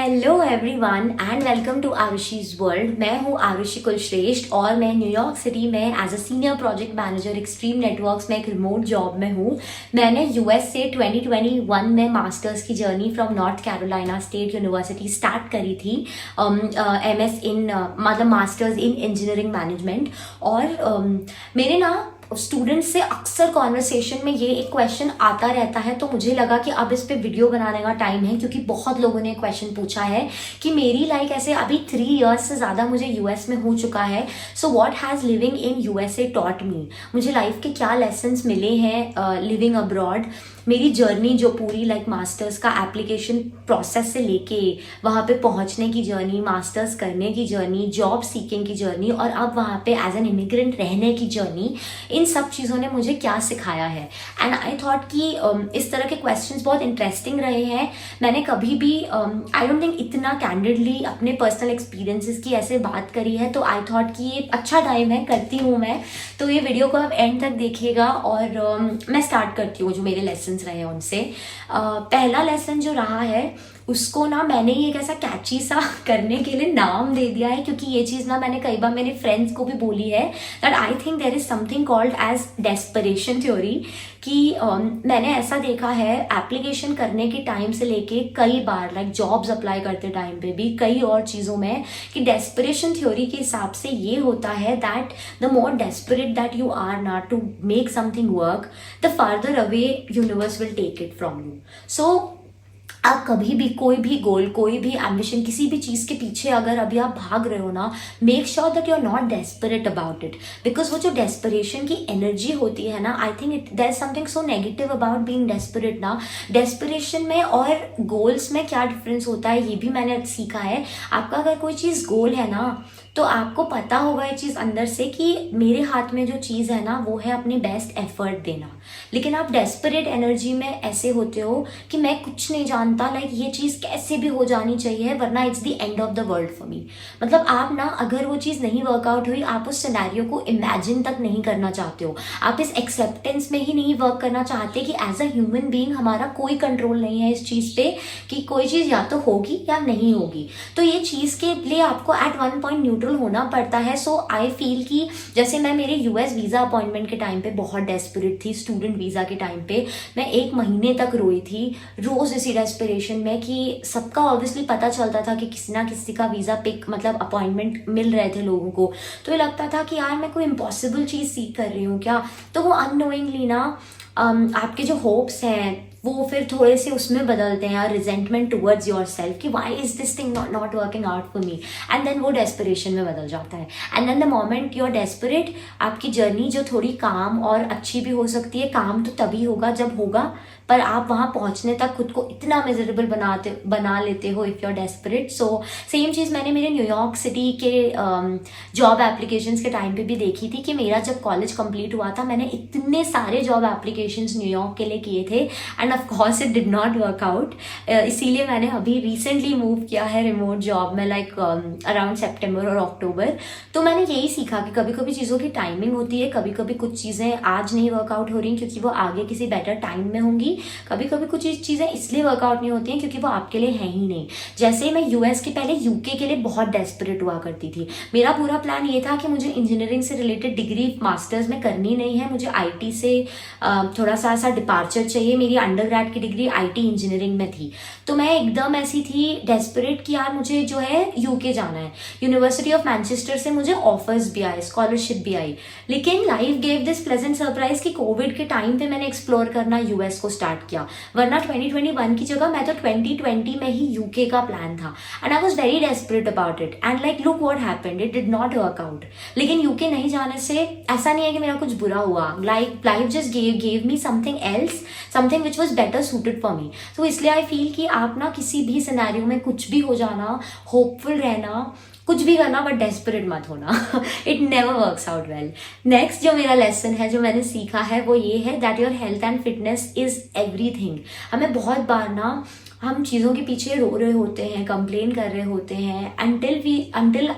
Hello everyone and welcome to Aarushi's world. मैं हूँ आरुषि कुलश्रेष्ठ और मैं न्यूयॉर्क सिटी में as a senior project manager Extreme Networks में एक रिमोट जॉब में हूँ। मैंने यूएस से 2021 में मास्टर्स की journey from north Carolina state university start करी थी। एमएस इन मतलब मास्टर्स इन इंजीनियरिंग मैनेजमेंट। और मेरे ना स्टूडेंट्स से अक्सर कॉन्वर्सेशन में ये एक क्वेश्चन आता रहता है, तो मुझे लगा कि अब इस पे वीडियो बनाने का टाइम है, क्योंकि बहुत लोगों ने क्वेश्चन पूछा है कि मेरी ऐसे अभी 3 इयर्स से ज़्यादा मुझे यूएस में हो चुका है। So what has living in USA taught me, मुझे लाइफ के क्या लेसन्स मिले हैं लिविंग अब्रॉड। मेरी जर्नी जो पूरी मास्टर्स का एप्लीकेशन प्रोसेस से लेके वहाँ पे पहुँचने की जर्नी, मास्टर्स करने की जर्नी, जॉब सीकिंग की जर्नी और अब वहाँ पे एज एन इमिग्रेंट रहने की जर्नी, इन सब चीज़ों ने मुझे क्या सिखाया है। एंड आई थॉट कि इस तरह के क्वेश्चंस बहुत इंटरेस्टिंग रहे हैं। मैंने कभी भी आई डोंट थिंक इतना कैंडिडली अपने पर्सनल एक्सपीरियंसेस की ऐसे बात करी है, तो आई थॉट कि ये अच्छा टाइम है, करती हूँ मैं। तो ये वीडियो को आप एंड तक देखिएगा और मैं स्टार्ट करती हूँ जो मेरे लेसन रहे उनसे। पहला लेसन जो रहा है उसको ना मैंने एक ऐसा कैची सा करने के लिए नाम दे दिया है, क्योंकि ये चीज़ ना मैंने कई बार मेरे फ्रेंड्स को भी बोली है that I think there is something called as desperation theory. कि मैंने ऐसा देखा है एप्लीकेशन करने के टाइम से लेके कई बार जॉब्स अप्लाई करते टाइम पे भी कई और चीज़ों में, कि डेस्परेशन थ्योरी के हिसाब से ये होता है that the more desperate that you are not to make something work, the farther away universe will take it from you. So आप कभी भी कोई भी गोल, कोई भी एम्बिशन, किसी भी चीज़ के पीछे अगर अभी आप भाग रहे हो ना, make sure that you are not desperate about it. Because वो जो डेस्परेशन की एनर्जी होती है ना, I think there is something so negative about being desperate ना। डेस्परेशन में और गोल्स में क्या डिफरेंस होता है ये भी मैंने सीखा है। आपका अगर कोई चीज़ गोल है ना, तो आपको पता होगा ये चीज़ अंदर से कि मेरे हाथ में जो चीज़ है ना वो है अपनी बेस्ट एफर्ट देना। लेकिन आप डेस्परेट एनर्जी में ऐसे होते हो कि मैं कुछ नहीं जानता, ये चीज़ कैसे भी हो जानी चाहिए वरना it's the end of the world for मी। मतलब आप ना अगर वो चीज़ नहीं वर्कआउट हुई, आप उस सिनेरियो को इमेजिन तक नहीं करना चाहते हो, आप इस एक्सेप्टेंस में ही नहीं वर्क करना चाहते कि एज अ ह्यूमन बीइंग हमारा कोई कंट्रोल नहीं है इस चीज़ पे कि कोई चीज़ या तो होगी या नहीं होगी। तो ये चीज़ के लिए आपको एट वन पॉइंट न्यूट्रल होना पड़ता है। सो आई फील कि जैसे मैं मेरे यूएस वीज़ा अपॉइंटमेंट के टाइम पे बहुत डेस्परेट थी, स्टूडेंट वीज़ा के टाइम पे मैं 1 महीने तक रोई थी, रोज़ इसी डेस्परेशन में कि सबका ऑब्वियसली पता चलता था कि किसी ना किसी का वीज़ा पिक मतलब अपॉइंटमेंट मिल रहे थे लोगों को। तो ये लगता था कि यार मैं कोई इम्पॉसिबल चीज़ सीख कर रही हूँ क्या। तो वो अननोइंगली ना आपके जो होप्स हैं वो फिर थोड़े से उसमें बदलते हैं, रिजेंटमेंट टुवर्ड्स योर सेल्फ कि why is this thing not working out for me, and then वो डेस्परेशन में बदल जाता है। And then the moment you are desperate, आपकी जर्नी जो थोड़ी काम और अच्छी भी हो सकती है। काम तो तभी होगा जब होगा, पर आप वहाँ पहुँचने तक खुद को इतना मिजरेबल बना लेते हो if you are desperate. So same चीज़ मैंने मेरे न्यूयॉर्क सिटी के जॉब एप्लीकेशंस के टाइम पे भी देखी थी कि मेरा जब कॉलेज कंप्लीट हुआ था मैंने इतने सारे जॉब एप्लीकेशंस न्यूयॉर्क के लिए किए थे end of course it did not work out. इसीलिए मैंने अभी रिसेंटली मूव किया है रिमोट जॉब में अराउंड सितंबर और अक्टूबर। तो मैंने यही सीखा कि कभी कभी चीज़ों की टाइमिंग होती है, कभी कभी कुछ चीज़ें आज नहीं वर्कआउट हो रही क्योंकि वो आगे किसी बेटर टाइम में होंगी, कभी कभी कुछ चीज़ें इसलिए वर्कआउट नहीं होती हैं क्योंकि वो आपके लिए है ही नहीं। जैसे मैं यूएस के पहले यूके के लिए बहुत डेस्परेट हुआ करती थी। मेरा पूरा प्लान ये था कि मुझे इंजीनियरिंग से रिलेटेड डिग्री मास्टर्स में करनी नहीं है, मुझे आईटी से थोड़ा सा ऐसा डिपार्चर चाहिए। मेरी अंडरग्रेड की डिग्री आईटी इंजीनियरिंग में थी, तो मैं एकदम ऐसी थी डेस्परेट कि यार मुझे जो है यूके जाना है। यूनिवर्सिटी ऑफ मैनचेस्टर से मुझे ऑफर्स भी आए, स्कॉलरशिप भी आई, लेकिन life gave this pleasant surprise कि कोविड के टाइम पे मैंने एक्सप्लोर करना यूएस को स्टार्ट किया। वरना 2021 की जगह मैं तो 2020 में ही यूके का प्लान था and I was very desperate about it and look what happened, it did not work out. लेकिन यूके नहीं जाने से ऐसा नहीं है कि मेरा कुछ बुरा हुआ, life just gave me something else, something which was better suited for me. तो इसलिए आई फील कि आप ना किसी भी सिनेरियो में कुछ भी हो जाना, होपफुल रहना, कुछ भी करना, बट डेस्परेट मत होना। It never works out well. Next जो मेरा लेसन है, जो मैंने सीखा है, वो ये है that your health and fitness is everything. हमें बहुत बार ना हम चीज़ों के पीछे रो रहे होते हैं, कंप्लेन कर रहे होते हैं, until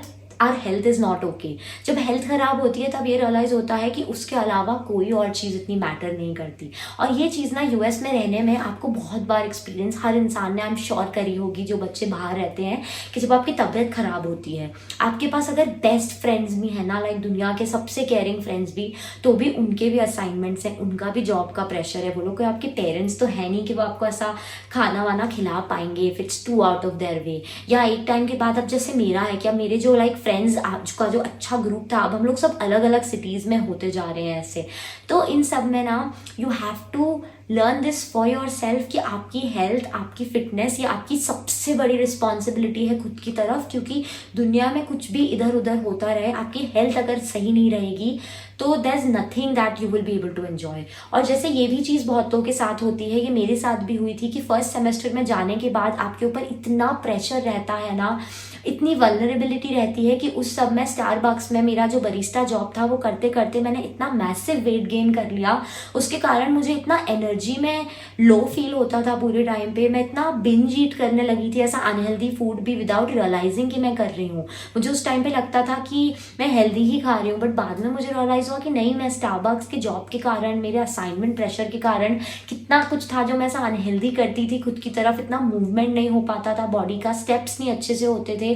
our health is not okay. जब हेल्थ ख़राब होती है तब ये रियलाइज़ होता है कि उसके अलावा कोई और चीज़ इतनी मैटर नहीं करती। और ये चीज़ ना यूएस में रहने में आपको बहुत बार एक्सपीरियंस हर इंसान ने आई एम श्योर करी होगी जो बच्चे बाहर रहते हैं, कि जब आपकी तबीयत ख़राब होती है, आपके पास अगर बेस्ट फ्रेंड्स भी है ना, लाइक दुनिया के सबसे केयरिंग फ्रेंड्स भी, तो भी उनके भी असाइनमेंट्स हैं, उनका भी जॉब का प्रेशर है। बोलो कि आपके पेरेंट्स तो है नहीं कि वो आपको ऐसा खाना वाना खिला पाएंगे if it's too out of their way. या एक टाइम के बाद अब जैसे मेरा है, क्या मेरे जो लाइक फ्रेंड्स आज का जो अच्छा ग्रुप था, अब हम लोग सब अलग अलग सिटीज़ में होते जा रहे हैं ऐसे। तो इन सब में ना you have to learn this for yourself कि आपकी हेल्थ, आपकी फिटनेस ये आपकी सबसे बड़ी रिस्पॉन्सिबिलिटी है खुद की तरफ। क्योंकि दुनिया में कुछ भी इधर उधर होता रहे, आपकी हेल्थ अगर सही नहीं रहेगी तो there is nothing that you will be able to enjoy. और जैसे ये भी चीज़ बहुतों के साथ होती है, ये मेरे साथ भी हुई थी कि फर्स्ट सेमेस्टर में जाने के बाद आपके ऊपर इतना प्रेशर रहता है ना, इतनी वल्नरेबिलिटी रहती है कि उस सब में स्टारबक्स में मेरा जो बरिस्टा जॉब था वो करते करते मैंने इतना मैसिव वेट गेन कर लिया। उसके कारण मुझे इतना एनर्जी में लो फील होता था पूरे टाइम पे, मैं इतना बिंज ईट करने लगी थी ऐसा अनहेल्दी फूड भी विदाउट रियलाइजिंग कि मैं कर रही हूँ। मुझे उस टाइम पे लगता था कि मैं हेल्दी ही खा रही हूँ, बट बाद में मुझे रियलाइज हुआ कि नहीं, मैं स्टारबक्स के जॉब के कारण, मेरे असाइनमेंट प्रेशर के कारण कितना कुछ था जो मैं ऐसा अनहेल्दी करती थी खुद की तरफ। इतना मूवमेंट नहीं हो पाता था बॉडी का, स्टेप्स नहीं अच्छे से होते थे।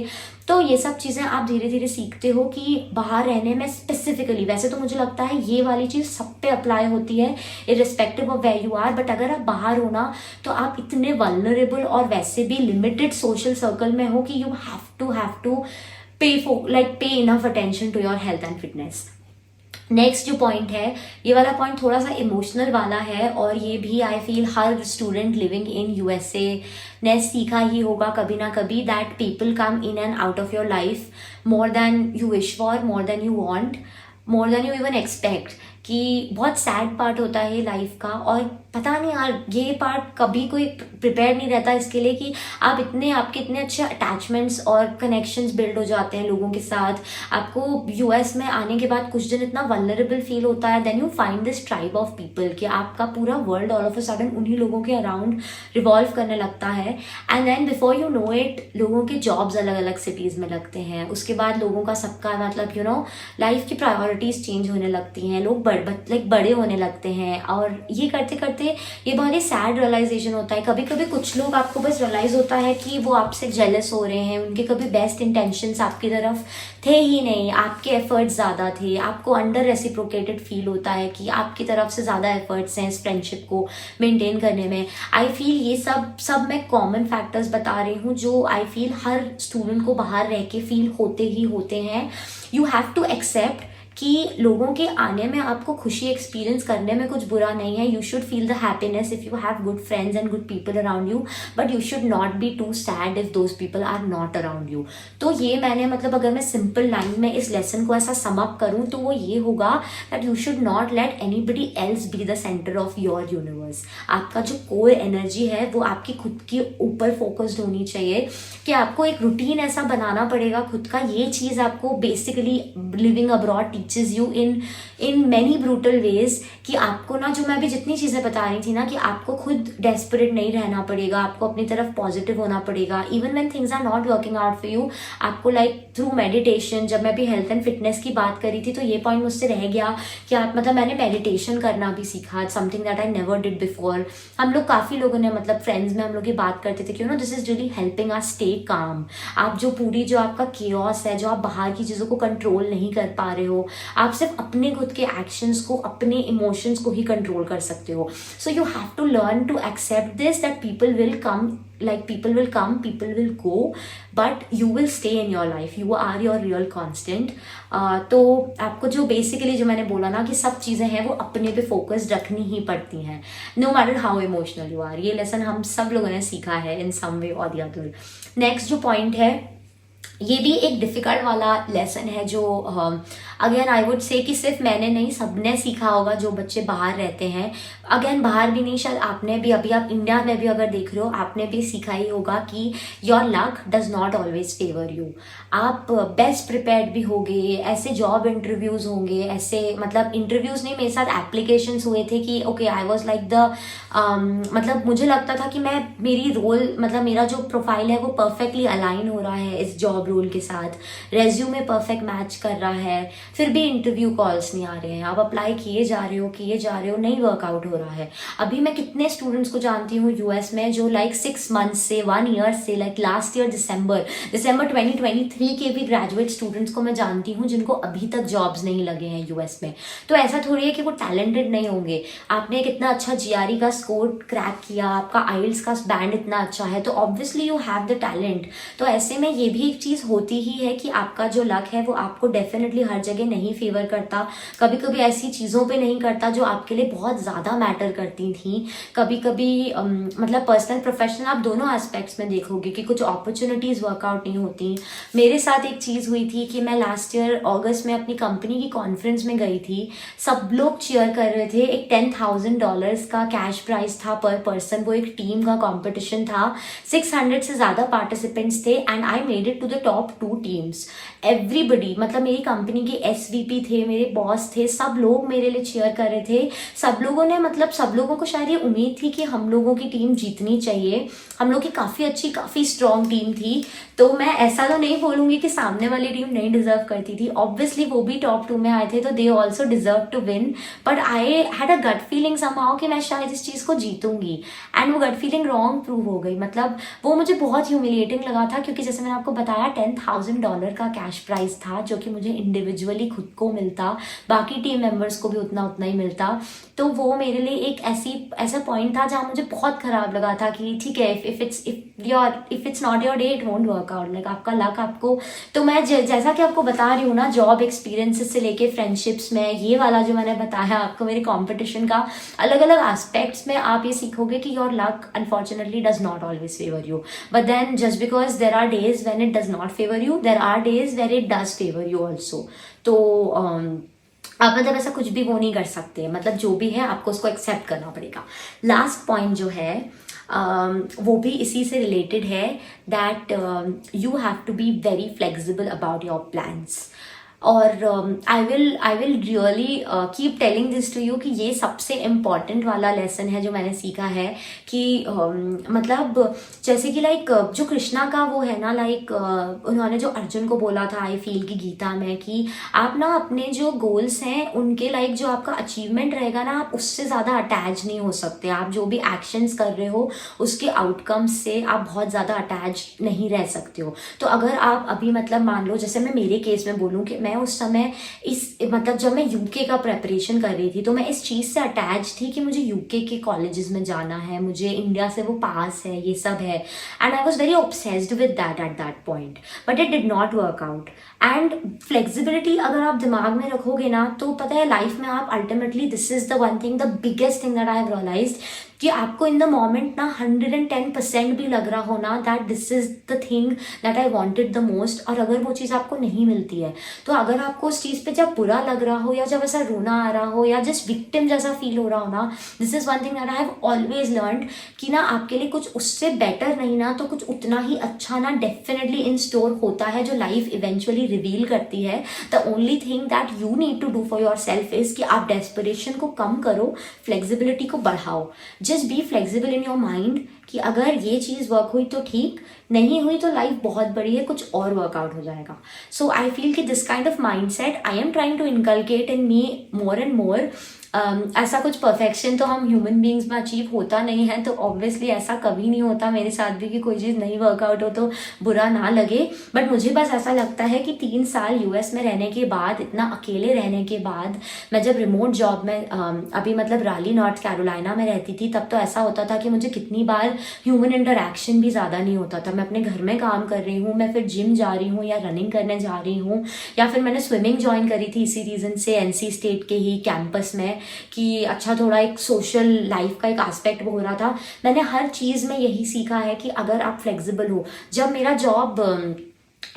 तो ये सब चीज़ें आप धीरे धीरे सीखते हो कि बाहर रहने में स्पेसिफिकली, वैसे तो मुझे लगता है ये वाली चीज़ सब पे अप्लाई होती है irrespective of where you are, but अगर आप बाहर हो ना तो आप इतने वल्नरेबल और वैसे भी लिमिटेड सोशल सर्कल में हो कि you have to pay enough attention to your health and fitness. Next जो पॉइंट है, ये वाला पॉइंट थोड़ा सा इमोशनल वाला है, और ये भी I feel her student living in USA ने सीखा ही होगा कभी ना कभी, that people come in and out of your life more than you wish for, more than you want, more than you even expect. कि बहुत सैड पार्ट होता है लाइफ का, और पता नहीं यार ये पार्ट कभी कोई प्रिपेयर नहीं रहता इसके लिए कि आपके इतने अच्छे अटैचमेंट्स और कनेक्शंस बिल्ड हो जाते हैं लोगों के साथ। आपको यूएस में आने के बाद कुछ दिन इतना वल्नरेबल फील होता है, then you find this tribe of people कि आपका पूरा world all of a sudden उन्हीं लोगों के अराउंड रिवॉल्व करने लगता है। And then before you know it लोगों के जॉब्स अलग अलग सिटीज़ में लगते हैं, उसके बाद लोगों का सबका मतलब लाइफ की प्रायोरिटीज़ चेंज होने लगती हैं, लोग बड़े होने लगते हैं, और ये करते करते ये बहुत ही सैड रियलाइजेशन होता है। कभी कभी कुछ लोग आपको बस रियलाइज होता है कि वो आपसे जेलस हो रहे हैं, उनके कभी बेस्ट इंटेंशंस आपकी तरफ थे ही नहीं, आपके एफर्ट्स ज़्यादा थे, आपको अंडर रेसिप्रोकेटेड फील होता है कि आपकी तरफ से ज़्यादा एफर्ट्स हैं इस फ्रेंडशिप को मेंटेन करने में। आई फील ये सब मैं कॉमन फैक्टर्स बता रही हूँ जो आई फील हर स्टूडेंट को बाहर रह के फील होते ही होते हैं। यू हैव टू एक्सेप्ट कि लोगों के आने में आपको खुशी एक्सपीरियंस करने में कुछ बुरा नहीं है। You should feel the happiness if you have good friends and good people around you, but you should not be too sad if those people are not around you. तो ये मैंने अगर मैं सिंपल लाइन में इस lesson को ऐसा sum up करूँ तो वो ये होगा that you should not let anybody else be the centre of your universe. आपका जो कोर एनर्जी है वो आपकी खुद के ऊपर फोकस्ड होनी चाहिए, कि आपको एक रूटीन ऐसा बनाना पड़ेगा खुद का। ये चीज़ आपको basically living abroad teaches you in many brutal ways, कि आपको ना जो मैं अभी जितनी चीज़ें बता रही थी ना, कि आपको खुद डेस्परेट नहीं रहना पड़ेगा, आपको अपनी तरफ पॉजिटिव होना पड़ेगा even when things are not working out for you. आपको लाइक थ्रू मेडिटेशन, जब मैं भी हेल्थ एंड फिटनेस की बात करी थी तो ये पॉइंट मुझसे रह गया कि मैंने मेडिटेशन करना भी सीखा, something that I never did before. हम लोग काफ़ी लोगों ने फ्रेंड्स में हम लोग ये बात करते थे कि this is really helping us stay calm. आप जो आपका केओस है, जो आप बाहर की चीज़ों को कंट्रोल नहीं कर पा रहे हो, आप सिर्फ अपने खुद के एक्शंस को, अपने इमोशंस को ही कंट्रोल कर सकते हो। So you have to learn to accept this that people will come, people will go, but you will stay in your life. You are your real constant. तो आपको जो बेसिकली जो मैंने बोला ना कि सब चीज़ें हैं वो अपने पे फोकस रखनी ही पड़ती हैं, no matter how emotional you are. ये लेसन हम सब लोगों ने सीखा है इन सम वे और द अदर। नेक्स्ट जो पॉइंट है, ये भी एक डिफ़िकल्ट वाला लेसन है जो अगेन आई वुड से कि सिर्फ मैंने नहीं, सबने सीखा होगा जो बच्चे बाहर रहते हैं। अगेन बाहर भी नहीं, शायद आपने भी, अभी आप इंडिया में भी अगर देख रहे हो, आपने भी सीखा ही होगा कि your luck does not always favour you. आप बेस्ट प्रिपेयर्ड भी होंगे, ऐसे जॉब इंटरव्यूज़ होंगे, ऐसे इंटरव्यूज़ नहीं, मेरे साथ एप्लीकेशंस हुए थे कि ओके आई वॉज लाइक मुझे लगता था कि मैं मेरी रोल मेरा जो प्रोफाइल है वो परफेक्टली अलाइन हो रहा है इस जॉब रोल के साथ, रेज्यूमे परफेक्ट मैच कर रहा है, फिर भी इंटरव्यू कॉल्स नहीं आ रहे हैं, आप अप्लाई किए जा रहे हो, नहीं वर्कआउट हो रहा है। अभी मैं कितने स्टूडेंट्स को जानती हूँ यूएस में जो लाइक 6 मंथ्स से 1 ईयर से, लाइक लास्ट ईयर दिसंबर 2023 के भी ग्रेजुएट स्टूडेंट्स को मैं जानती हूँ जिनको अभी तक जॉब्स नहीं लगे हैं यूएस में। तो ऐसा थोड़ी है कि वो टैलेंटेड नहीं होंगे। आपने कितना अच्छा जीआरई का स्कोर क्रैक किया, आपका आइल्स का बैंड इतना अच्छा है, तो obviously you have the talent. तो ऐसे में ये भी एक चीज़ होती ही है कि आपका जो लक है वो आपको डेफिनेटली हर जगह नहीं फेवर करता, कभी कभी ऐसी चीज़ों पे नहीं करता जो आपके लिए बहुत ज़्यादा मैटर करती थी। कभी कभी मतलब पर्सनल प्रोफेशनल आप दोनों एस्पेक्ट्स में देखोगे कि कुछ अपॉर्चुनिटीज़ वर्कआउट नहीं होती। मेरे साथ एक चीज़ हुई थी कि मैं लास्ट ईयर अगस्त में अपनी कंपनी की कॉन्फ्रेंस में गई थी, सब लोग चीयर कर रहे थे, एक $10,000 का कैश प्राइज था पर पर्सन, वो एक टीम का कंपटीशन था, 600 से ज़्यादा पार्टिसिपेंट्स थे and I made it to the top 2 teams. Everybody, मतलब मेरी कंपनी के एसवीपी थे, मेरे बॉस थे, सब लोग मेरे लिए चीयर कर रहे थे। सब लोगों ने, मतलब सब लोगों को शायद ये उम्मीद थी कि हम लोगों की टीम जीतनी चाहिए, हम लोग की काफ़ी अच्छी काफ़ी स्ट्रॉन्ग टीम थी। तो मैं ऐसा तो नहीं बोलूँगी कि सामने वाली टीम नहीं डिजर्व करती थी, ऑब्वियसली वो भी टॉप 2 में आए थे तो they also deserve to win, but I had a gut feeling somehow कि मैं शायद इस चीज़ को जीतूंगी एंड वो गट फीलिंग रॉन्ग प्रूव हो गई। मतलब वो मुझे बहुत ह्यूमिलिएटिंग लगा था क्योंकि जैसे मैंने आपको बताया $10,000 का कैश प्राइज था जो कि मुझे इंडिविजुअली खुद को मिलता, बाकी टीम मेंबर्स को भी उतना उतना ही मिलता। तो वो मेरे लिए एक ऐसा पॉइंट था जहाँ मुझे बहुत खराब लगा था कि ठीक है, if it's not your day it won't work out, like आपका लक आपको। तो मैं जैसा कि आपको बता रही हूँ ना, जॉब एक्सपीरियंसेस से लेके फ्रेंडशिप्स में, ये वाला जो मैंने बताया आपको मेरे कंपटीशन का, अलग अलग एस्पेक्ट्स में आप ये सीखोगे कि your luck unfortunately does not always favour you, but then just because there are days when it does not favour you, there are days where it does favour you also. तो आप मतलब ऐसा कुछ भी वो नहीं कर सकते, मतलब जो भी है आपको उसको एक्सेप्ट करना पड़ेगा। लास्ट पॉइंट जो है वो भी इसी से रिलेटेड है, that you have to be very flexible about your plans. और I will really keep telling this to you कि ये सबसे इम्पॉर्टेंट वाला लेसन है जो मैंने सीखा है कि मतलब जैसे कि लाइक जो कृष्णा का वो है ना, लाइक उन्होंने जो अर्जुन को बोला था आई फील की गीता में कि आप ना अपने जो गोल्स हैं उनके लाइक जो आपका अचीवमेंट रहेगा ना, आप उससे ज़्यादा अटैच नहीं हो सकते। आप जो भी एक्शंस कर रहे हो उसके आउटकम्स से आप बहुत ज़्यादा अटैच नहीं रह सकते हो। तो अगर आप अभी मतलब मान लो, जैसे मैं मेरे केस में बोलूँ कि मैं उस समय मतलब जब मैं यूके का प्रेपरेशन कर रही थी तो मैं इस चीज़ से अटैच थी कि मुझे यूके के कॉलेजेस में जाना है, मुझे इंडिया से वो पास है, ये सब है, and I was very obsessed with that at that point, but it did not work out. And flexibility अगर आप दिमाग में रखोगे ना, तो पता है लाइफ में आप ultimately, this is the one thing, the biggest thing that I have realised, कि आपको इन द मोमेंट ना 110% भी लग रहा हो ना that this is the thing that I wanted the most, और अगर वो चीज़ आपको नहीं मिलती है तो अगर आपको उस चीज़ पे जब बुरा लग रहा हो या जब ऐसा रोना आ रहा हो या जस्ट विक्टिम जैसा फील हो रहा हो ना, this is one thing that I have always learned कि ना आपके लिए कुछ उससे बेटर नहीं ना तो कुछ उतना ही अच्छा ना डेफिनेटली इन स्टोर होता है जो लाइफ इवेंचुअली रिवील करती है। The only thing that you need to do for yourself is कि आप डेस्परेशन को कम करो, फ्लेक्सिबिलिटी को बढ़ाओ। Just be flexible in your mind कि अगर ये चीज़ वर्क हुई तो ठीक, नहीं हुई तो लाइफ बहुत बड़ी है, कुछ और वर्कआउट हो जाएगा। सो आई फील कि this kind of mindset I am trying to inculcate in me more and more. ऐसा कुछ परफेक्शन तो हम ह्यूमन बींग्स में अचीव होता नहीं है, तो ऑब्वियसली ऐसा कभी नहीं होता मेरे साथ भी कि कोई चीज़ नहीं वर्कआउट हो तो बुरा ना लगे। बट मुझे बस ऐसा लगता है कि 3 साल यूएस में रहने के बाद, इतना अकेले रहने के बाद, मैं जब रिमोट जॉब में अभी मतलब राली नॉर्थ कैरोलिना में रहती थी तब तो ऐसा होता था कि मुझे कितनी बार ह्यूमन इंटरेक्शन भी ज़्यादा नहीं होता था। मैं अपने घर में काम कर रही हूँ, मैं फिर जिम जा रही हूँ या रनिंग करने जा रही हूँ, या फिर मैंने स्विमिंग ज्वाइन करी थी इसी रीज़न से एनसी स्टेट के ही कैंपस में कि अच्छा थोड़ा एक सोशल लाइफ का एक एस्पेक्ट वो हो रहा था। मैंने हर चीज़ में यही सीखा है कि अगर आप फ्लेक्सिबल हो। जब मेरा जॉब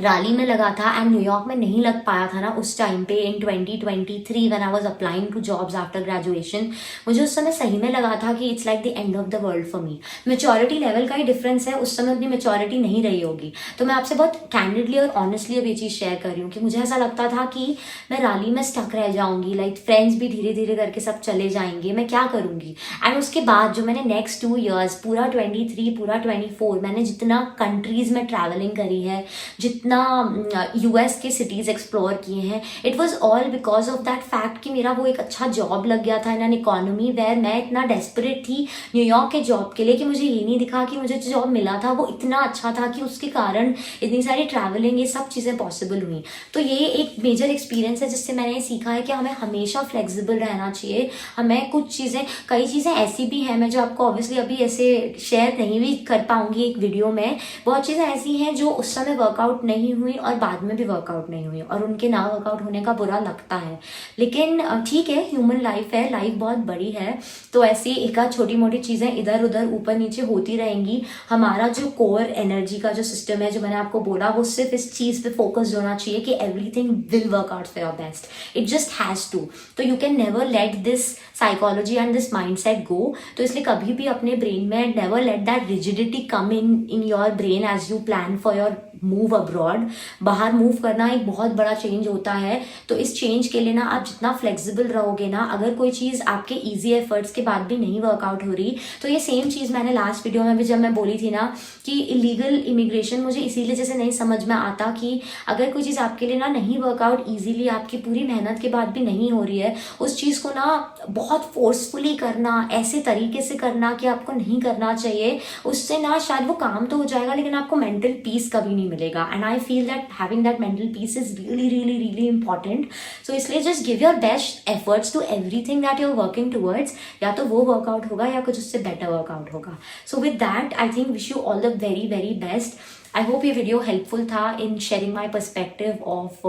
राली में लगा था एंड न्यूयॉर्क में नहीं लग पाया था ना उस टाइम पे in 2023 when I was applying to jobs after graduation, मुझे उस समय सही में लगा था कि it's like the end of the world for me. Maturity level का ही डिफरेंस है, उस समय उतनी मेच्योरिटी नहीं रही होगी। तो मैं आपसे बहुत कैंडिडली और ऑनेस्टली अब ये चीज़ शेयर कर रही हूँ कि मुझे ऐसा लगता था कि मैं राली में स्टक रह जाऊँगी, लाइक फ्रेंड्स भी धीरे धीरे करके सब चले जाएंगे, मैं क्या करूँगी। एंड उसके बाद जो मैंने नेक्स्ट 2 years पूरा 23 पूरा 24 मैंने जितना कंट्रीज़ में ट्रैवलिंग करी है, जितना यूएस के सिटीज़ एक्सप्लोर किए हैं, it was all because of that fact कि मेरा वो एक अच्छा जॉब लग गया था इन एन इकोनॉमी वेयर मैं इतना डेस्परेट थी न्यूयॉर्क के जॉब के लिए कि मुझे ये नहीं दिखा कि मुझे जो जॉब मिला था वो इतना अच्छा था कि उसके कारण इतनी सारी ट्रैवलिंग, ये सब चीज़ें पॉसिबल हुई। तो ये एक मेजर एक्सपीरियंस है जिससे मैंने ये सीखा है कि हमें हमेशा फ्लेक्सिबल रहना चाहिए। हमें कुछ चीज़ें, कई चीज़ें ऐसी भी हैं, मैं जो आपको ऑब्वियसली अभी ऐसे शेयर नहीं भी कर पाऊंगी एक वीडियो में, बहुत चीज़ें ऐसी हैं जो उस समय वर्कआउट नहीं हुई और बाद में भी वर्कआउट नहीं हुई और उनके ना वर्कआउट होने का बुरा लगता है। लेकिन ठीक है, ह्यूमन लाइफ है, लाइफ बहुत बड़ी है, तो ऐसी एक आध छोटी मोटी चीज़ें इधर उधर ऊपर नीचे होती रहेंगी। हमारा जो कोर एनर्जी का जो सिस्टम है, जो मैंने आपको बोला, वो सिर्फ इस चीज़ पे फोकस होना चाहिए कि everything will work out for your best, it just has to. तो you can never let this psychology and this mindset go. तो इसलिए कभी भी अपने ब्रेन में never let that rigidity come in your brain as you plan for your move abroad. बाहर move करना एक बहुत बड़ा चेंज होता है, तो इस चेंज के लिए ना आप जितना फ्लेक्सिबल रहोगे ना, अगर कोई चीज़ आपके ईजी एफर्ट्स के बाद भी नहीं वर्कआउट हो रही, तो ये सेम चीज़ मैंने लास्ट वीडियो में भी जब मैं बोली थी ना कि इलीगल इमिग्रेशन मुझे इसीलिए जैसे नहीं समझ में आता कि अगर कोई चीज़ आपके लिए ना नहीं वर्कआउट ईजीली, आपकी पूरी मेहनत के बाद भी नहीं हो रही है, उस चीज़ को ना बहुत फोर्सफुली करना, ऐसे तरीके से करना कि आपको नहीं करना चाहिए, उससे ना शायद वो काम तो हो जाएगा लेकिन आपको मेंटल पीस कभी नहीं मिलेगा। And I feel that having that mental peace is really really really important. So इसलिए just give your best efforts to everything that you are working towards, या तो वो वर्कआउट होगा या कुछ उससे बेटर वर्कआउट होगा। So with that I think wish you all the very very best. I hope ये वीडियो हेल्पफुल था in sharing my perspective of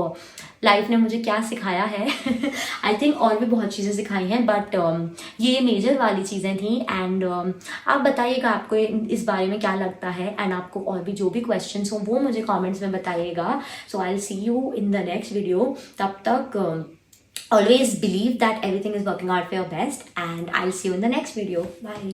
life ने मुझे क्या सिखाया है। आई थिंक और भी बहुत चीज़ें सिखाई हैं, बट ये मेजर वाली चीज़ें थी। एंड आप बताइएगा आपको इस बारे में क्या लगता है, एंड आपको और भी जो भी क्वेश्चंस हों वो मुझे कमेंट्स में बताइएगा। So I will see you in the next video. तब तक always believe that everything is working out for your best, and I'll see you in the next video. Bye.